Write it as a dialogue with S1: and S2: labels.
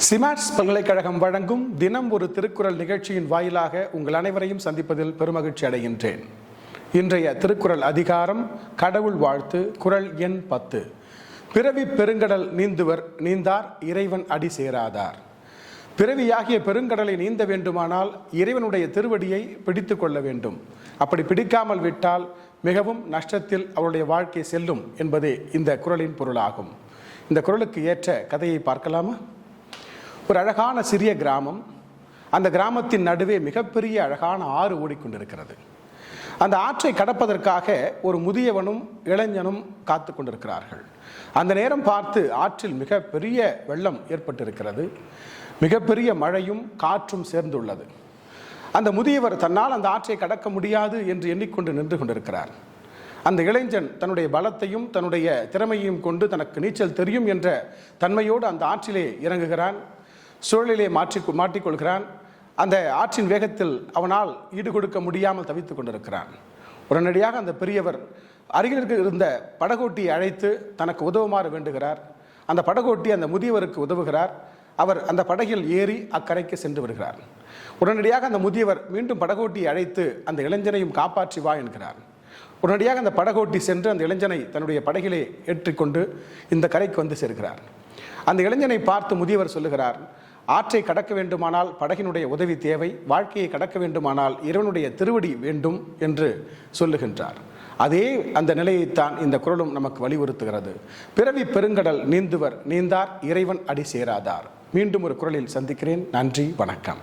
S1: சிமாட்ஸ் பல்கலைக்கழகம் வழங்கும் தினம் ஒரு திருக்குறள் நிகழ்ச்சியின் வாயிலாக உங்கள் அனைவரையும் சந்திப்பதில் பெருமகிழ்ச்சி அடைகின்றேன். இன்றைய திருக்குறள் அதிகாரம் கடவுள் வாழ்த்து. குறள் எண் 10. பிறவி பெருங்கடல் நீந்துவர் நீந்தார் இறைவன் அடி சேராதார். பிறவியாகிய பெருங்கடலை நீந்த வேண்டுமானால் இறைவனுடைய திருவடியை பிடித்து கொள்ள வேண்டும். அப்படி பிடிக்காமல் விட்டால் மிகவும் நஷ்டத்தில் அவருடைய வாழ்க்கை செல்லும் என்பதே இந்த குறளின் பொருளாகும். இந்த குறளுக்கு ஏற்ற கதையை பார்க்கலாமா? ஒரு அழகான சிறிய கிராமம். அந்த கிராமத்தின் நடுவே மிகப்பெரிய அழகான ஆறு ஓடிக்கொண்டிருக்கிறது. அந்த ஆற்றை கடப்பதற்காக ஒரு முதியவனும் இளைஞனும் காத்து கொண்டிருக்கிறார்கள். அந்த நேரம் பார்த்து ஆற்றில் மிகப்பெரிய வெள்ளம் ஏற்பட்டிருக்கிறது. மிகப்பெரிய மழையும் காற்றும் சேர்ந்துள்ளது. அந்த முதியவர் தன்னால் அந்த ஆற்றை கடக்க முடியாது என்று எண்ணிக்கொண்டு நின்று கொண்டிருக்கிறார். அந்த இளைஞன் தன்னுடைய பலத்தையும் தன்னுடைய திறமையையும் கொண்டு தனக்கு நீச்சல் தெரியும் என்ற தன்மையோடு அந்த ஆற்றிலே இறங்குகிறான். சூழலிலே மாட்டிக்கொள்கிறான். அந்த ஆற்றின் வேகத்தில் அவனால் ஈடு கொடுக்க முடியாமல் தவித்துக் கொண்டிருக்கிறான். உடனடியாக அந்த பெரியவர் அருகில் இருந்த படகோட்டியை அழைத்து தனக்கு உதவுமாறு வேண்டுகிறார். அந்த படகோட்டி அந்த முதியவருக்கு உதவுகிறார். அவர் அந்த படகில் ஏறி அக்கரைக்கு சென்று வருகிறார். உடனடியாக அந்த முதியவர் மீண்டும் படகோட்டியை அழைத்து அந்த இளைஞனையும் காப்பாற்றி வா என்கிறார். உடனடியாக அந்த படகோட்டி சென்று அந்த இளைஞனை தன்னுடைய படகிலே ஏற்றிக்கொண்டு இந்த கரைக்கு வந்து சேர்கிறார். அந்த இளைஞனை பார்த்து முதியவர் சொல்லுகிறார், ஆற்றை கடக்க வேண்டுமானால் படகினுடைய உதவி தேவை, வாழ்க்கையை கடக்க வேண்டுமானால் இறைவனுடைய திருவடி வேண்டும் என்று சொல்லுகின்றார். அதே அந்த நிலையைத்தான் இந்த குறளும் நமக்கு வலியுறுத்துகிறது. பிறவி பெருங்கடல் நீந்துவர் நீந்தார் இறைவன் அடி சேராதார். மீண்டும் ஒரு குறளில் சந்திக்கிறேன். நன்றி, வணக்கம்.